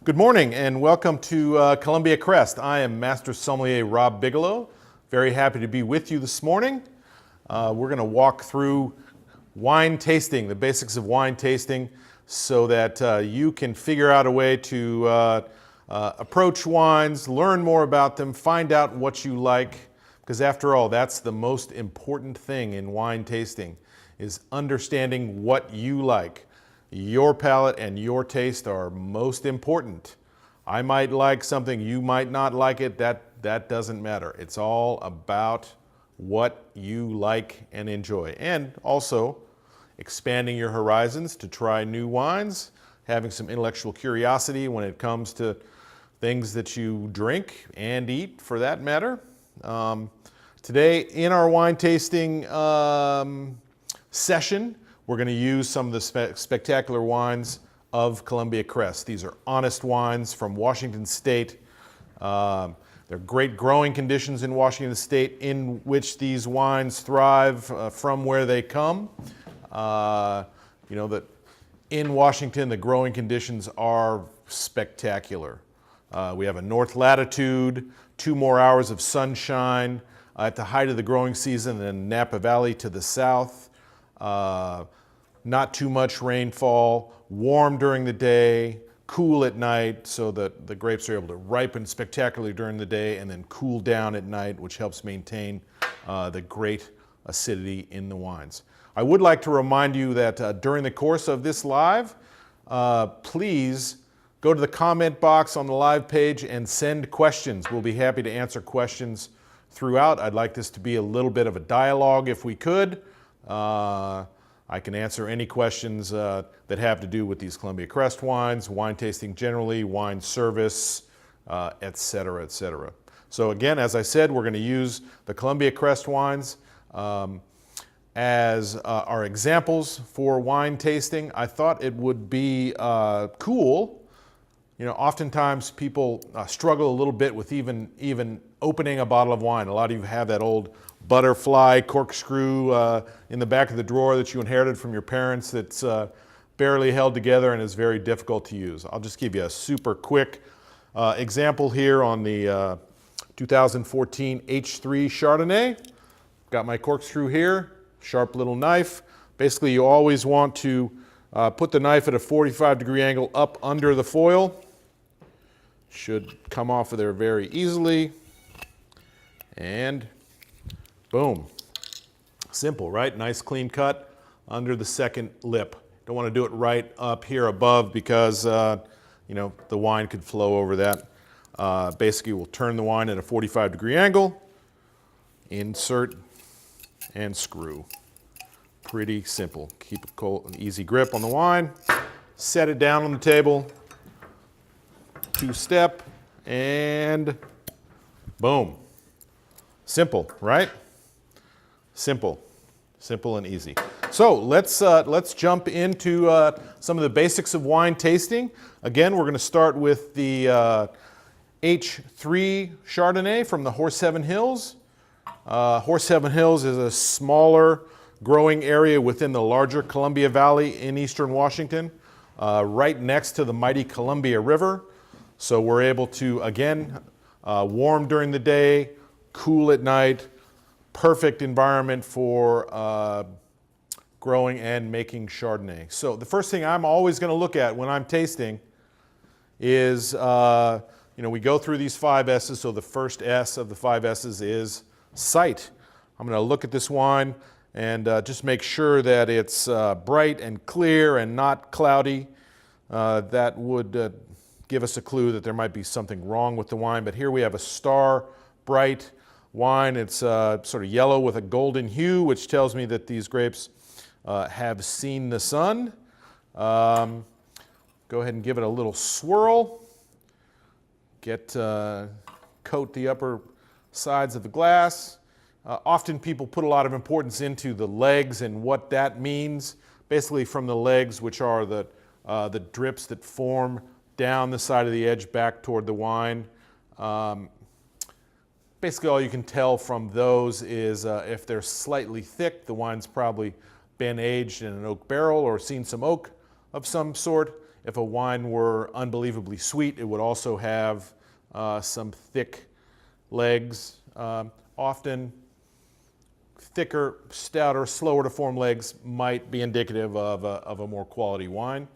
Good morning and welcome to Columbia Crest. I am Master Sommelier Rob Bigelow. Very happy to be with you this morning. We're going to walk through wine tasting, the basics of wine tasting, so that you can figure out a way to approach wines, learn more about them, find out what you like, because after all, that's the most important thing in wine tasting, is understanding what you like. Your palate and your taste are most important. I might like something, you might not like it, that doesn't matter. It's all about what you like and enjoy. And also expanding your horizons to try new wines, having some intellectual curiosity when it comes to things that you drink and eat for that matter. Today in our wine tasting session, we're going to use some of the spectacular wines of Columbia Crest. These are honest wines from Washington State. They're great growing conditions in Washington State in which these wines thrive from where they come. You know that in Washington the growing conditions are spectacular. We have a north latitude, 2 more hours of sunshine at the height of the growing season in Napa Valley to the south. Not too much rainfall, warm during the day, cool at night, so that the grapes are able to ripen spectacularly during the day and then cool down at night, which helps maintain the great acidity in the wines. I would like to remind you that during the course of this live, please go to the comment box on the live page and send questions. We'll be happy to answer questions throughout. I'd like this to be a little bit of a dialogue if we could. I can answer any questions that have to do with these Columbia Crest wines, wine tasting generally, wine service, et cetera, et cetera. So again, as I said, we're going to use the Columbia Crest wines as our examples for wine tasting. I thought it would be cool. You know, oftentimes people struggle a little bit with even opening a bottle of wine. A lot of you have that old butterfly corkscrew in the back of the drawer that you inherited from your parents that's barely held together and is very difficult to use. I'll just give you a super quick example here on the 2014 H3 Chardonnay. Got my corkscrew here, sharp little knife. Basically, you always want to put the knife at a 45-degree angle up under the foil. Should come off of there very easily. And boom. Simple, right? Nice clean cut under the second lip. Don't want to do it right up here above because you know, the wine could flow over that. Basically, we'll turn the wine at a 45-degree angle, insert, and screw. Pretty simple. Keep a cold, an easy grip on the wine. Set it down on the table. 2-step, and boom. Simple, right? Simple and easy. So let's jump into some of the basics of wine tasting. Again, we're going to start with the H3 Chardonnay from the Horse Heaven Hills. Horse Heaven Hills is a smaller growing area within the larger Columbia Valley in eastern Washington, right next to the mighty Columbia River. So we're able to, again, warm during the day, cool at night, perfect environment for growing and making Chardonnay. So the first thing I'm always going to look at when I'm tasting is, you know, we go through these 5 S's. So the first S of the 5 S's is sight. I'm going to look at this wine and just make sure that it's bright and clear and not cloudy. That would give us a clue that there might be something wrong with the wine. But here we have a star bright wine. It's sort of yellow with a golden hue, which tells me that these grapes have seen the sun. Go ahead and give it a little swirl. Coat the upper sides of the glass. Often people put a lot of importance into the legs and what that means. Basically from the legs, which are the drips that form down the side of the edge back toward the wine. Basically all you can tell from those is if they're slightly thick, the wine's probably been aged in an oak barrel or seen some oak of some sort. if a wine were unbelievably sweet, it would also have some thick legs. Often thicker, stouter, slower to form legs might be indicative of a more quality wine,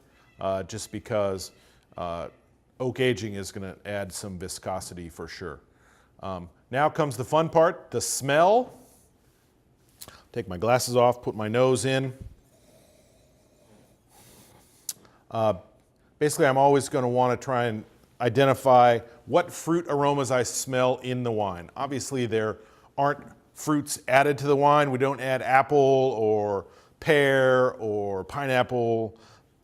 just because oak aging is going to add some viscosity for sure. Now comes the fun part, the smell. Take my glasses off, put my nose in. Basically, I'm always going to want to try and identify what fruit aromas I smell in the wine. Obviously, there aren't fruits added to the wine. We don't add apple or pear or pineapple,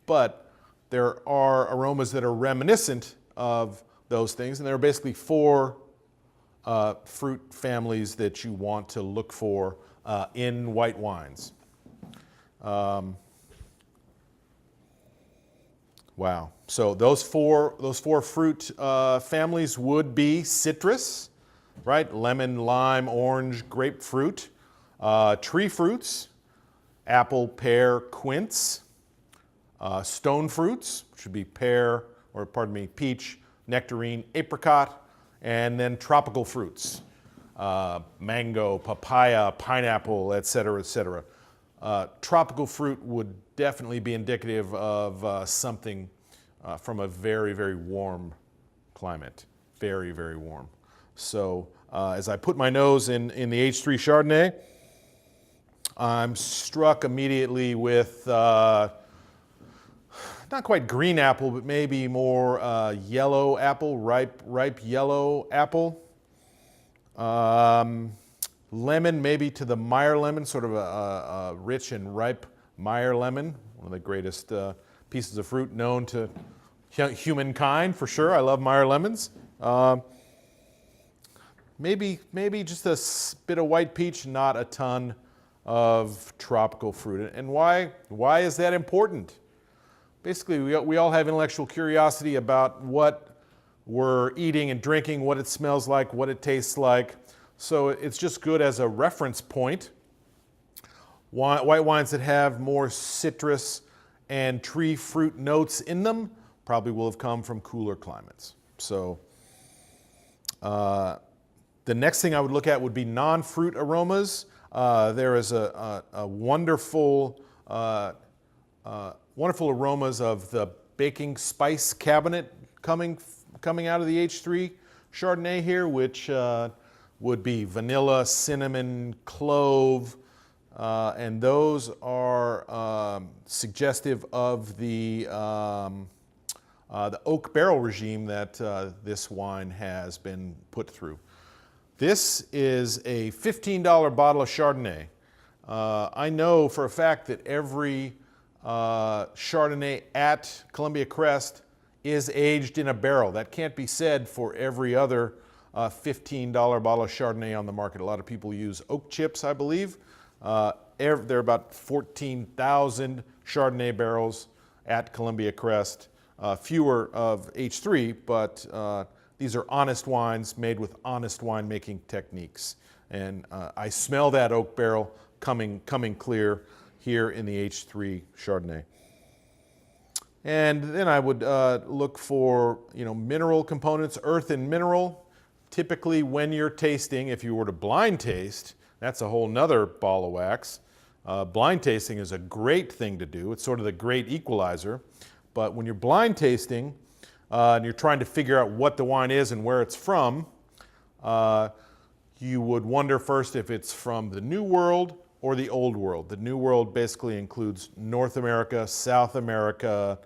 but there are aromas that are reminiscent of those things, and there are basically four fruit families that you want to look for in white wines. Wow. So those four fruit families would be citrus, right? Lemon, lime, orange, grapefruit. Tree fruits, apple, pear, quince. Stone fruits, which would be pear, or pardon me, peach, nectarine, apricot. And then tropical fruits, mango, papaya, pineapple, et cetera, et cetera. Tropical fruit would definitely be indicative of something from a very, very warm climate. Very, very warm. So as I put my nose in the H3 Chardonnay, I'm struck immediately with not quite green apple, but maybe more yellow apple, ripe yellow apple. Lemon, maybe to the Meyer lemon, sort of a rich and ripe Meyer lemon, one of the greatest pieces of fruit known to humankind, for sure. I love Meyer lemons. Maybe just a bit of white peach, not a ton of tropical fruit. And why is that important? Basically, we all have intellectual curiosity about what we're eating and drinking, what it smells like, what it tastes like. So it's just good as a reference point. White wines that have more citrus and tree fruit notes in them probably will have come from cooler climates. So the next thing I would look at would be non-fruit aromas. There is a wonderful aromas of the baking spice cabinet coming out of the H3 Chardonnay here, which would be vanilla, cinnamon, clove, and those are suggestive of the oak barrel regime that this wine has been put through. This is a $15 bottle of Chardonnay. I know for a fact that every Chardonnay at Columbia Crest is aged in a barrel. That can't be said for every other $15 bottle of Chardonnay on the market. A lot of people use oak chips, I believe. There are about 14,000 Chardonnay barrels at Columbia Crest. Fewer of H3, but these are honest wines made with honest winemaking techniques. And I smell that oak barrel coming clear here in the H3 Chardonnay. And then I would look for mineral components, earth and mineral. Typically when you're tasting, if you were to blind taste, that's a whole nother ball of wax. Blind tasting is a great thing to do. It's sort of the great equalizer. But when you're blind tasting and you're trying to figure out what the wine is and where it's from, you would wonder first if it's from the New World or the Old World. The New World basically includes North America, South America,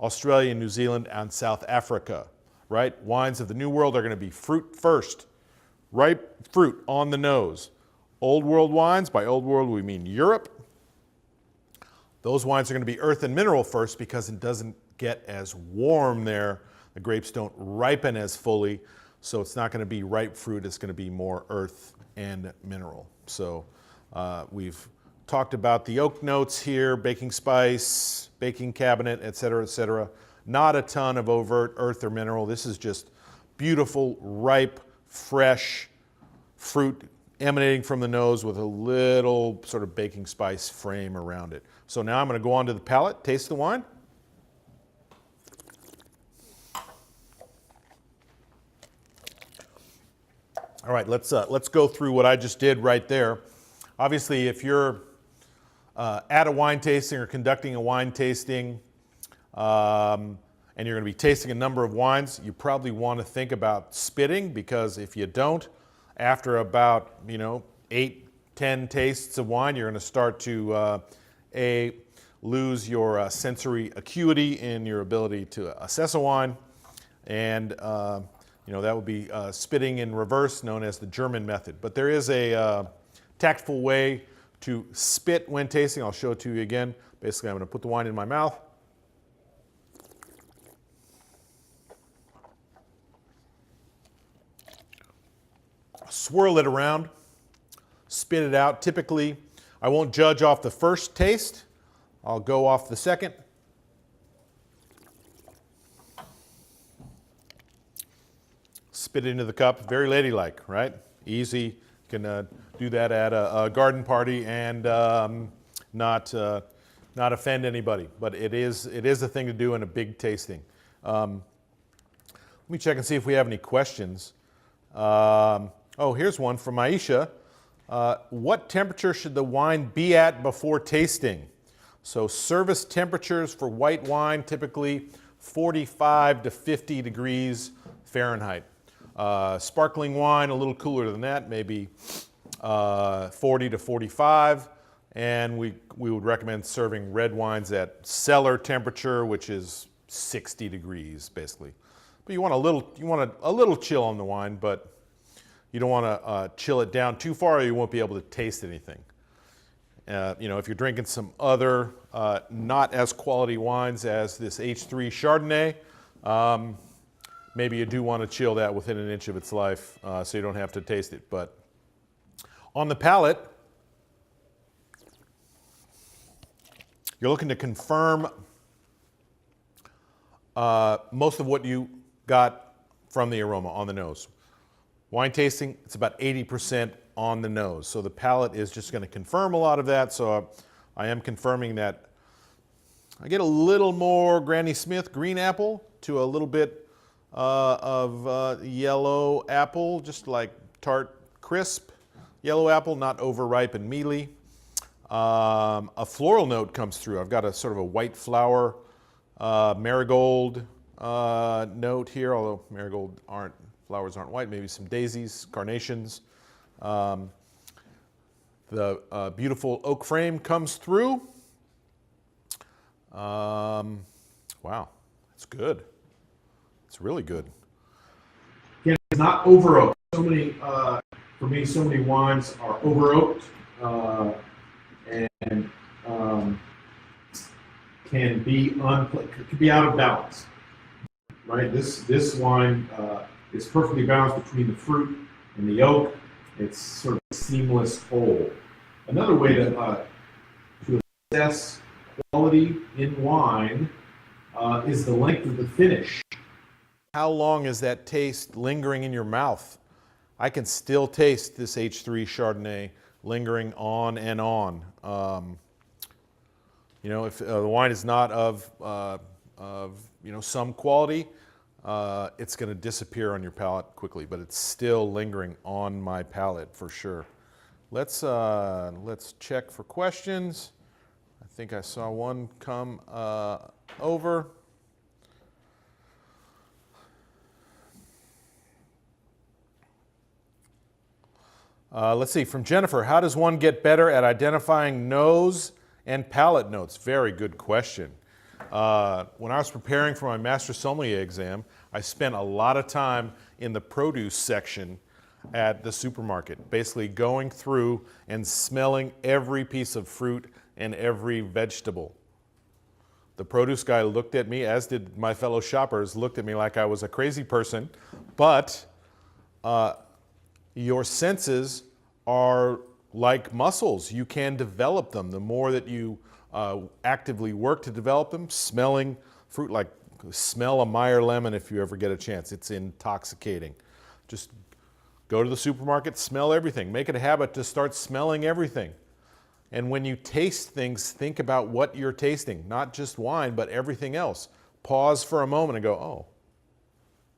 Australia, New Zealand, and South Africa, right? Wines of the New World are going to be fruit first, ripe fruit on the nose. Old World wines, by Old World we mean Europe. Those wines are going to be earth and mineral first because it doesn't get as warm there. The grapes don't ripen as fully, so it's not going to be ripe fruit. It's going to be more earth and mineral. So we've talked about the oak notes here, baking spice, baking cabinet, et cetera, et cetera. Not a ton of overt earth or mineral. This is just beautiful, ripe, fresh fruit emanating from the nose with a little sort of baking spice frame around it. So now I'm going to go on to the palate, taste the wine. All right, let's go through what I just did right there. Obviously, if you're at a wine tasting or conducting a wine tasting, and you're going to be tasting a number of wines, you probably want to think about spitting, because if you don't, after about 8, 10 tastes of wine, you're going to start to lose your sensory acuity in your ability to assess a wine, and that would be spitting in reverse, known as the German method. But there is a tactful way to spit when tasting. I'll show it to you again. Basically, I'm going to put the wine in my mouth. Swirl it around, spit it out. Typically, I won't judge off the first taste. I'll go off the second. Spit it into the cup. Very ladylike, right? Easy. You can do that at a garden party and not offend anybody. But it is a thing to do in a big tasting. Let me check and see if we have any questions. Oh, here's one from Aisha. What temperature should the wine be at before tasting? So service temperatures for white wine, typically 45 to 50 degrees Fahrenheit. Sparkling wine, a little cooler than that, maybe 40 to 45. And we would recommend serving red wines at cellar temperature, which is 60 degrees, basically. But you want a little chill on the wine, but you don't want to chill it down too far, or you won't be able to taste anything. If you're drinking some other not as quality wines as this H3 Chardonnay, maybe you do want to chill that within an inch of its life, so you don't have to taste it. But on the palate, you're looking to confirm most of what you got from the aroma on the nose. Wine tasting, it's about 80% on the nose. So the palate is just going to confirm a lot of that. So I am confirming that I get a little more Granny Smith green apple to a little bit of yellow apple, just like tart, crisp yellow apple, not overripe and mealy. A floral note comes through. I've got a sort of a white flower, marigold note here, although flowers aren't white, maybe some daisies, carnations. The beautiful oak frame comes through. Wow, it's good. It's really good. Again, it's not over oaked. So many, for me, so many wines are over oaked and can be out of balance. Right. This wine is perfectly balanced between the fruit and the oak. It's sort of a seamless whole. Another way to assess quality in wine is the length of the finish. How long is that taste lingering in your mouth? I can still taste this H3 Chardonnay lingering on and on. If the wine is not of some quality, it's going to disappear on your palate quickly, but it's still lingering on my palate for sure. Let's check for questions. I think I saw one come over. Let's see, from Jennifer, how does one get better at identifying nose and palate notes? Very good question. When I was preparing for my Master Sommelier exam, I spent a lot of time in the produce section at the supermarket, basically going through and smelling every piece of fruit and every vegetable. The produce guy looked at me, as did my fellow shoppers, looked at me like I was a crazy person, but your senses are like muscles. You can develop them. The more that you actively work to develop them, smelling fruit, like smell a Meyer lemon if you ever get a chance. It's intoxicating. Just go to the supermarket, smell everything. Make it a habit to start smelling everything. And when you taste things, think about what you're tasting, not just wine, but everything else. Pause for a moment and go, oh,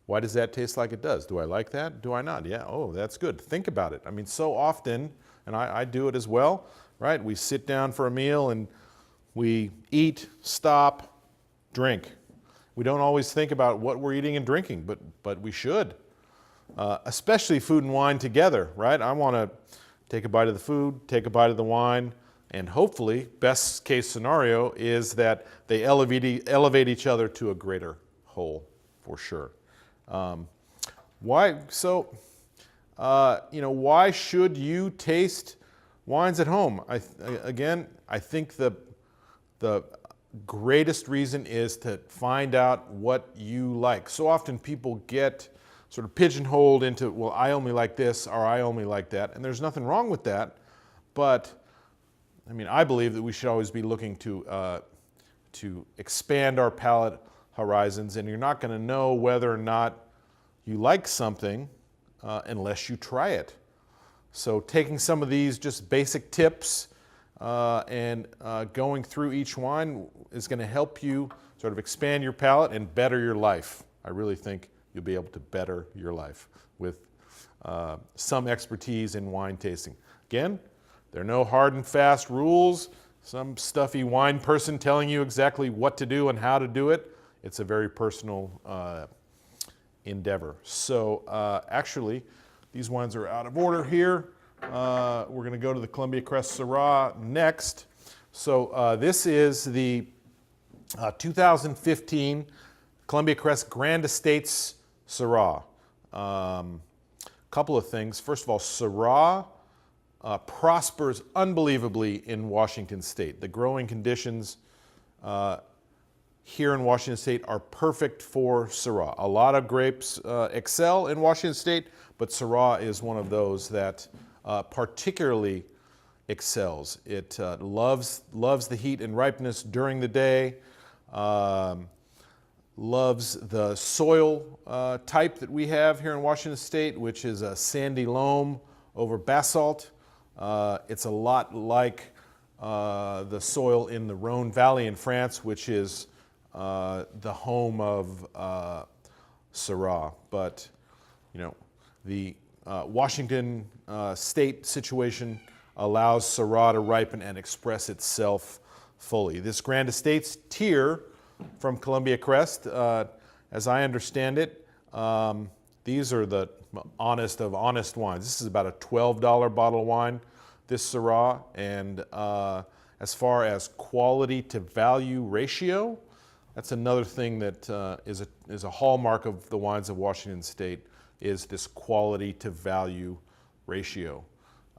Why does that taste like it does? Do I like that? Do I not? Yeah, oh, that's good. Think about it. I mean, so often, and I do it as well, right? We sit down for a meal and we eat, stop, drink. We don't always think about what we're eating and drinking, but we should. Especially food and wine together, right? I want to take a bite of the food, take a bite of the wine, and hopefully, best case scenario is that they elevate each other to a greater whole, for sure. Why? So, why should you taste wines at home? I think the greatest reason is to find out what you like. So often people get sort of pigeonholed into, well, I only like this or I only like that, and there's nothing wrong with that, but I mean, I believe that we should always be looking to expand our palate horizons, and you're not going to know whether or not you like something unless you try it. So taking some of these just basic tips and going through each wine is going to help you sort of expand your palate and better your life. I really think you'll be able to better your life with some expertise in wine tasting. Again, there are no hard and fast rules, some stuffy wine person telling you exactly what to do and how to do it. It's a very personal endeavor. So actually, these wines are out of order here. We're going to go to the Columbia Crest Syrah next. So this is the 2015 Columbia Crest Grand Estates Syrah. Couple of things. First of all, Syrah prospers unbelievably in Washington State. The growing conditions here in Washington State are perfect for Syrah. A lot of grapes excel in Washington State, but Syrah is one of those that particularly excels. It loves the heat and ripeness during the day, loves the soil type that we have here in Washington State, which is a sandy loam over basalt. It's a lot like the soil in the Rhone Valley in France, which is the home of Syrah. But, the Washington State situation allows Syrah to ripen and express itself fully. This Grand Estates tier from Columbia Crest, as I understand it, these are the honest of honest wines. This is about a $12 bottle of wine, this Syrah, and as far as quality to value ratio, that's another thing that is a hallmark of the wines of Washington State, is this quality to value ratio.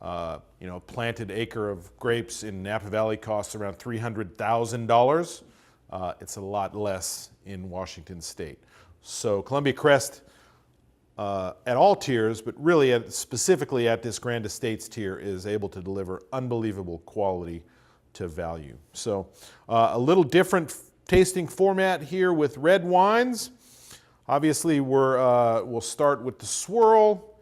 A planted acre of grapes in Napa Valley costs around $300,000. It's a lot less in Washington State. So Columbia Crest, at all tiers, but really specifically at this Grand Estates tier, is able to deliver unbelievable quality to value. So a little different tasting format here with red wines. Obviously, we'll start with the swirl.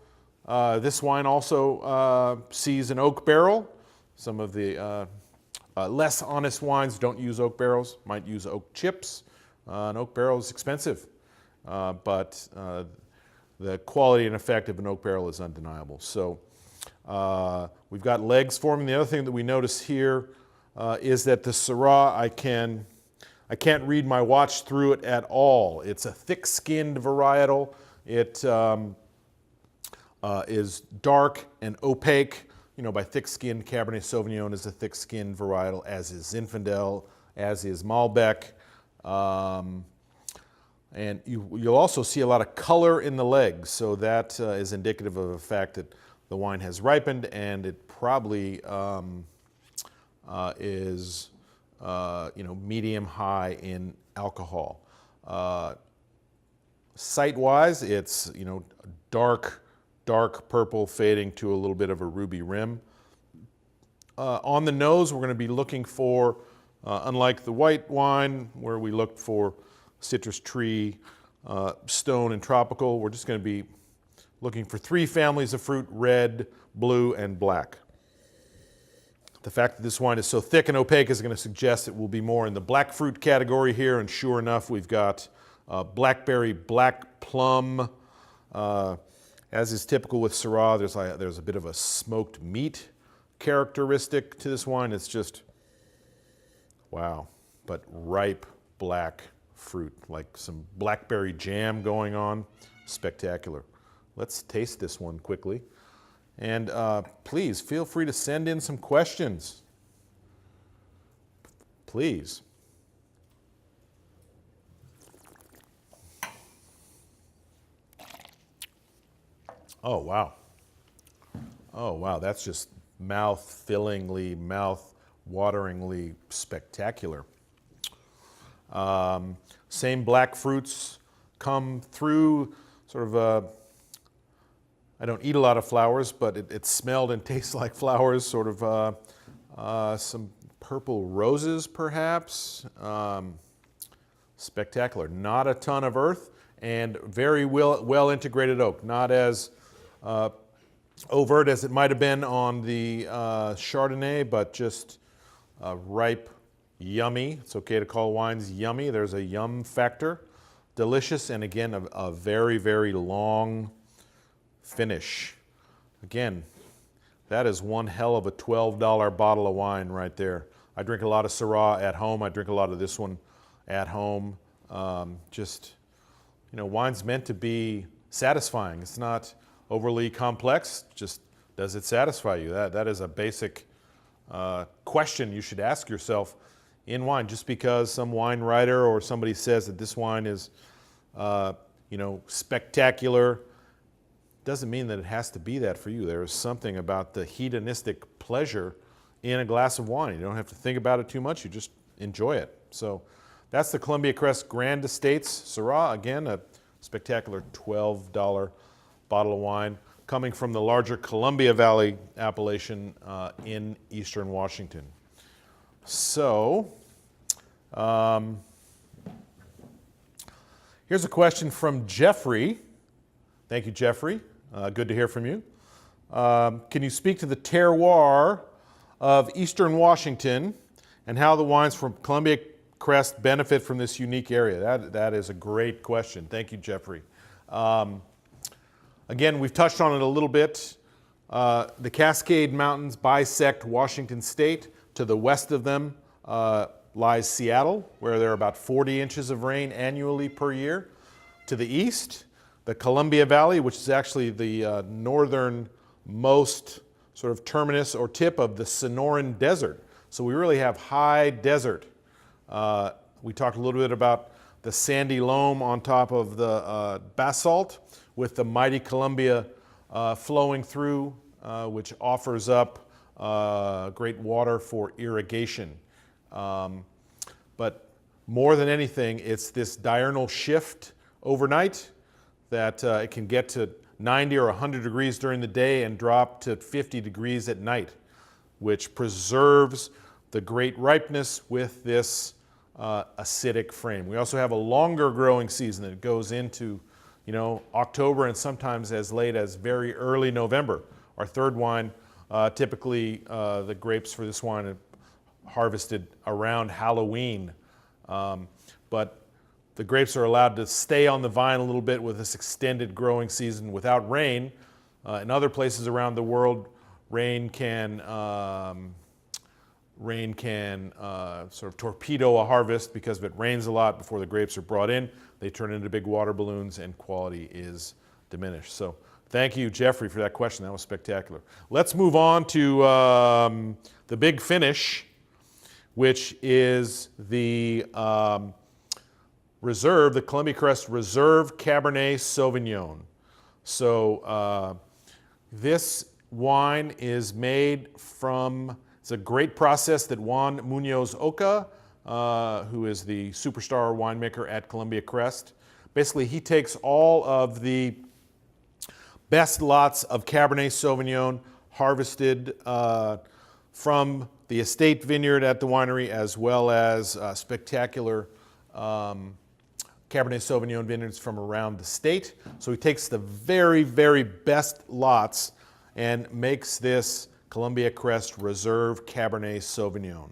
This wine also sees an oak barrel. Some of the less honest wines don't use oak barrels, might use oak chips. An oak barrel is expensive, but the quality and effect of an oak barrel is undeniable. So we've got legs forming. The other thing that we notice here is that the Syrah, I can't read my watch through it at all. It's a thick-skinned varietal. It is dark and opaque. By thick-skinned, Cabernet Sauvignon is a thick-skinned varietal, as is Zinfandel, as is Malbec. And you'll also see a lot of color in the legs, so that is indicative of the fact that the wine has ripened, and it probably is medium-high in alcohol. Sight-wise, it's dark purple fading to a little bit of a ruby rim. On the nose, we're going to be looking for, unlike the white wine where we looked for citrus tree, stone, and tropical, we're just going to be looking for 3 families of fruit: red, blue, and black. The fact that this wine is so thick and opaque is going to suggest it will be more in the black fruit category here, and sure enough, we've got blackberry, black plum. As is typical with Syrah, there's a bit of a smoked meat characteristic to this wine. It's just, wow, but ripe black fruit, like some blackberry jam going on. Spectacular. Let's taste this one quickly. And please feel free to send in some questions. Please. Oh, wow. Oh, wow. That's just mouth-fillingly, mouth-wateringly spectacular. Same black fruits come through, sort of, I don't eat a lot of flowers, but it smelled and tastes like flowers, sort of some purple roses, perhaps. Spectacular. Not a ton of earth, and very well integrated oak. Not as overt as it might have been on the Chardonnay, but just ripe, yummy. It's okay to call wines yummy. There's a yum factor. Delicious, and again, a very, very long finish. Again, that is one hell of a $12 bottle of wine right there. I drink a lot of Syrah at home. I drink a lot of this one at home. Just, you know, wine's meant to be satisfying. It's not overly complex. Just, does it satisfy you? That is a basic question you should ask yourself in wine. Just because some wine writer or somebody says that this wine is, you know, spectacular, doesn't mean that it has to be that for you. There is something about the hedonistic pleasure in a glass of wine. You don't have to think about it too much. You just enjoy it. So that's the Columbia Crest Grand Estates Syrah. Again, a spectacular $12 bottle of wine coming from the larger Columbia Valley appellation in eastern Washington. So, here's a question from Jeffrey. Thank you, Jeffrey. Good to hear from you. Can you speak to the terroir of eastern Washington and how the wines from Columbia Crest benefit from this unique area? That is a great question. Thank you, Jeffrey. Again, we've touched on it a little bit. The Cascade Mountains bisect Washington State. To the west of them lies Seattle, where there are about 40 inches of rain annually per year. To the east, the Columbia Valley, which is actually the northernmost sort of terminus or tip of the Sonoran Desert. So we really have high desert. We talked a little bit about the sandy loam on top of the basalt with the mighty Columbia flowing through, which offers up great water for irrigation. But more than anything, it's this diurnal shift overnight that it can get to 90 or 100 degrees during the day and drop to 50 degrees at night, which preserves the great ripeness with this acidic frame. We also have a longer growing season that goes into, you know, October and sometimes as late as very early November. Our third wine, typically the grapes for this wine are harvested around Halloween, but the grapes are allowed to stay on the vine a little bit with this extended growing season without rain. In other places around the world, rain can sort of torpedo a harvest because if it rains a lot before the grapes are brought in, they turn into big water balloons and quality is diminished. So thank you, Jeffrey, for that question. That was spectacular. Let's move on to the big finish, which is the Reserve, the Columbia Crest Reserve Cabernet Sauvignon. So this wine is made from, it's a great process that Juan Munoz Oca, who is the superstar winemaker at Columbia Crest, basically he takes all of the best lots of Cabernet Sauvignon harvested from the estate vineyard at the winery, as well as spectacular Cabernet Sauvignon vineyards from around the state. So he takes the very, very best lots and makes this Columbia Crest Reserve Cabernet Sauvignon.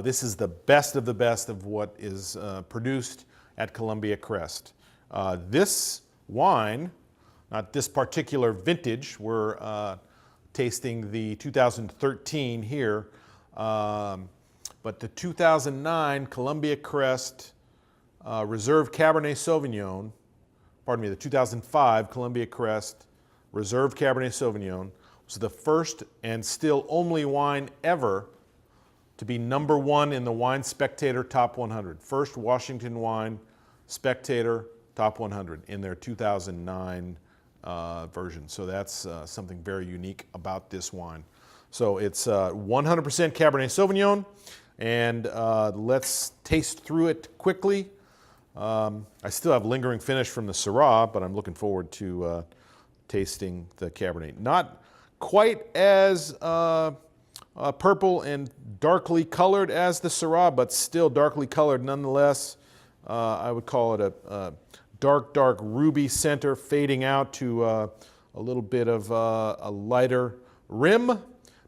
This is the best of what is produced at Columbia Crest. This wine, not this particular vintage, we're tasting the 2013 here, but the 2009 Columbia Crest Reserve Cabernet Sauvignon, pardon me, the 2005 Columbia Crest Reserve Cabernet Sauvignon was the first and still only wine ever to be #1 in the Wine Spectator Top 100. First Washington Wine Spectator Top 100 in their 2009 version. So that's something very unique about this wine. So it's 100% Cabernet Sauvignon, and let's taste through it quickly. I still have lingering finish from the Syrah, but I'm looking forward to tasting the Cabernet. Not quite as purple and darkly colored as the Syrah, but still darkly colored nonetheless. I would call it a dark ruby center fading out to a little bit of a lighter rim.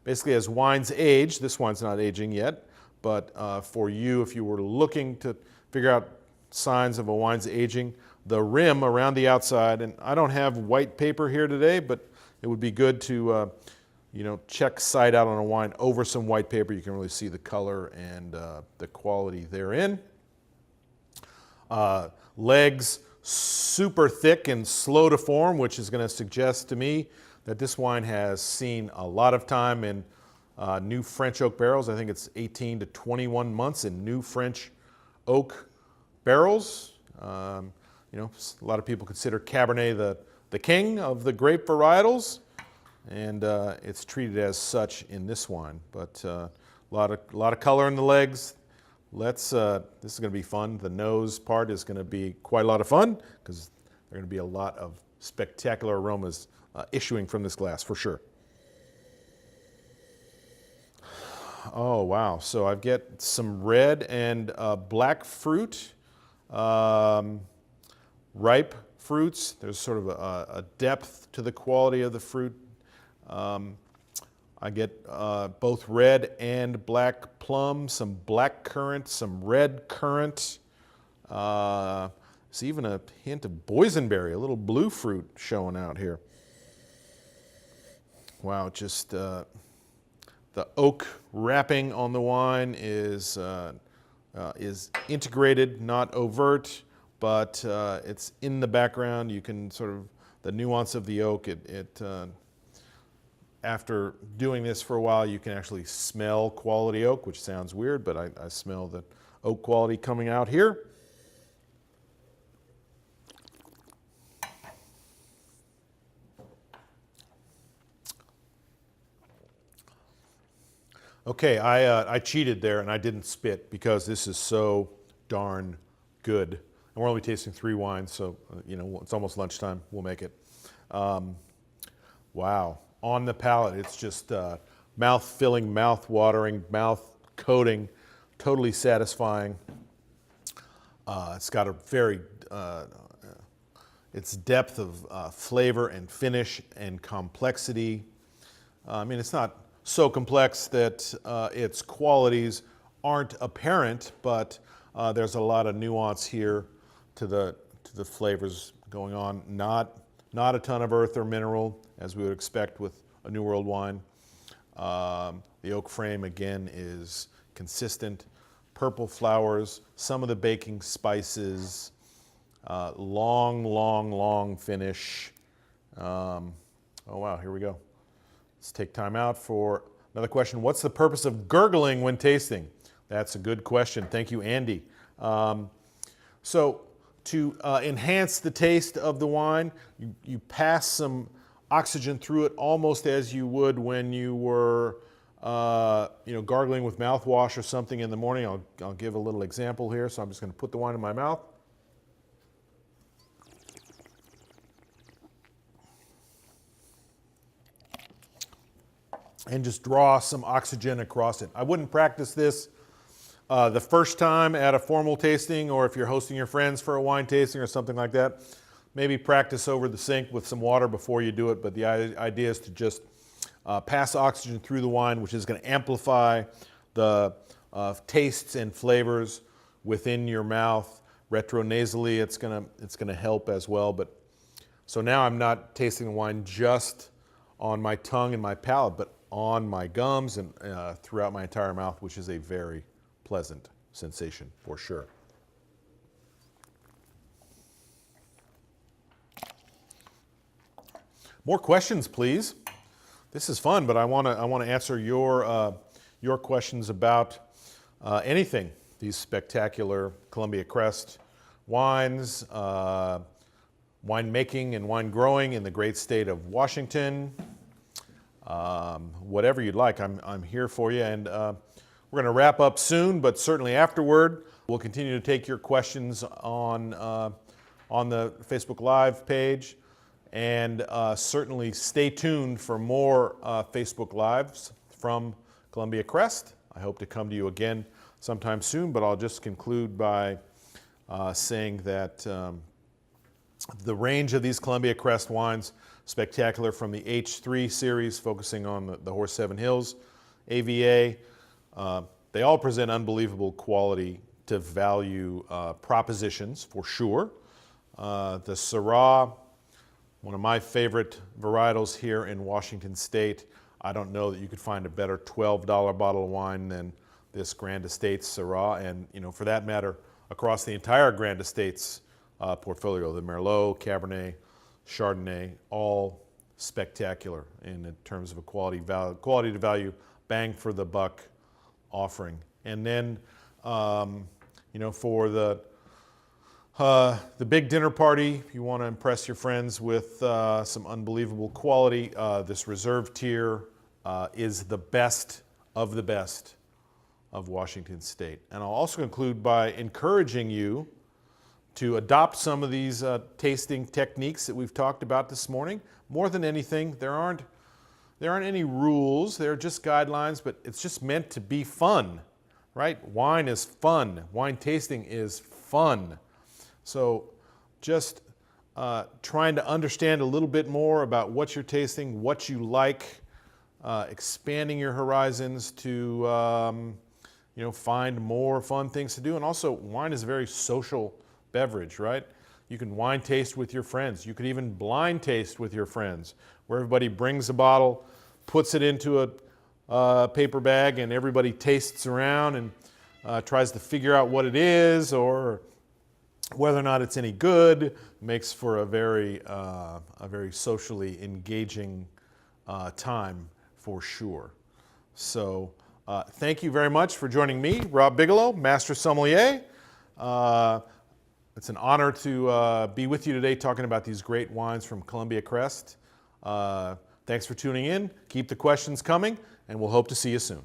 Basically, as wines age, this wine's not aging yet, but for you, if you were looking to figure out signs of a wine's aging, the rim around the outside, and I don't have white paper here today, but it would be good to check sight out on a wine over some white paper. You can really see the color and the quality therein. Legs super thick and slow to form, which is going to suggest to me that this wine has seen a lot of time in new French oak barrels. I think it's 18 to 21 months in new French oak barrels. A lot of people consider Cabernet the king of the grape varietals, and it's treated as such in this wine. But a lot of color in the legs. This is going to be fun. The nose part is going to be quite a lot of fun because there are going to be a lot of spectacular aromas issuing from this glass for sure. Oh wow! So I get some red and black fruit, ripe fruits. There's sort of a depth to the quality of the fruit. I get both red and black plum, some black currant, some red currant. There's even a hint of boysenberry, a little blue fruit showing out here. Wow, just the oak wrapping on the wine is integrated, not overt, but it's in the background. You can sort of, the nuance of the oak, after doing this for a while, you can actually smell quality oak, which sounds weird, but I smell the oak quality coming out here. Okay, I cheated there and I didn't spit because this is so darn good. And we're only tasting 3 wines, so it's almost lunchtime. We'll make it. Wow. On the palate, it's just mouth-filling, mouth-watering, mouth-coating, totally satisfying. It's got a very, its depth of flavor and finish and complexity. I mean, it's not so complex that its qualities aren't apparent, but there's a lot of nuance here to the flavors going on. Not a ton of earth or mineral, as we would expect with a New World wine. The oak frame, again, is consistent. Purple flowers, some of the baking spices, long finish. Oh, wow, here we go. Let's take time out for another question. What's the purpose of gurgling when tasting? That's a good question. Thank you, Andy. So to enhance the taste of the wine, you pass some oxygen through it almost as you would when you were gargling with mouthwash or something in the morning. I'll give a little example here. So I'm just going to put the wine in my mouth. And just draw some oxygen across it. I wouldn't practice this the first time at a formal tasting, or if you're hosting your friends for a wine tasting or something like that. Maybe practice over the sink with some water before you do it, but the idea is to just pass oxygen through the wine, which is going to amplify the tastes and flavors within your mouth, retronasally, it's gonna help as well. But so now I'm not tasting the wine just on my tongue and my palate, but on my gums and throughout my entire mouth, which is a very pleasant sensation for sure. More questions, please. This is fun, but I want to answer your questions about anything. These spectacular Columbia Crest wines, wine making and wine growing in the great state of Washington. Whatever you'd like, I'm here for you. And we're going to wrap up soon, but certainly afterward, we'll continue to take your questions on the Facebook Live page. And certainly stay tuned for more Facebook Lives from Columbia Crest. I hope to come to you again sometime soon, but I'll just conclude by saying that the range of these Columbia Crest wines, spectacular from the H3 series, focusing on the Horse 7 Hills, AVA, they all present unbelievable quality to value propositions for sure. The Syrah, one of my favorite varietals here in Washington State. I don't know that you could find a better $12 bottle of wine than this Grand Estates Syrah, and for that matter, across the entire Grand Estates portfolio, the Merlot, Cabernet, Chardonnay, all spectacular in terms of a quality to value, bang for the buck offering. And then, for the big dinner party, if you want to impress your friends with some unbelievable quality, this reserve tier is the best of the best of Washington State. And I'll also conclude by encouraging you to adopt some of these tasting techniques that we've talked about this morning. More than anything, there aren't any rules, they're just guidelines, but it's just meant to be fun, right? Wine is fun. Wine tasting is fun. So just trying to understand a little bit more about what you're tasting, what you like, expanding your horizons to find more fun things to do. And also, wine is a very social beverage, right? You can wine taste with your friends. You could even blind taste with your friends, where everybody brings a bottle, puts it into a paper bag, and everybody tastes around and tries to figure out what it is or whether or not it's any good. Makes for a very socially engaging time for sure. So thank you very much for joining me, Rob Bigelow, Master Sommelier. It's an honor to be with you today talking about these great wines from Columbia Crest. Thanks for tuning in. Keep the questions coming, and we'll hope to see you soon.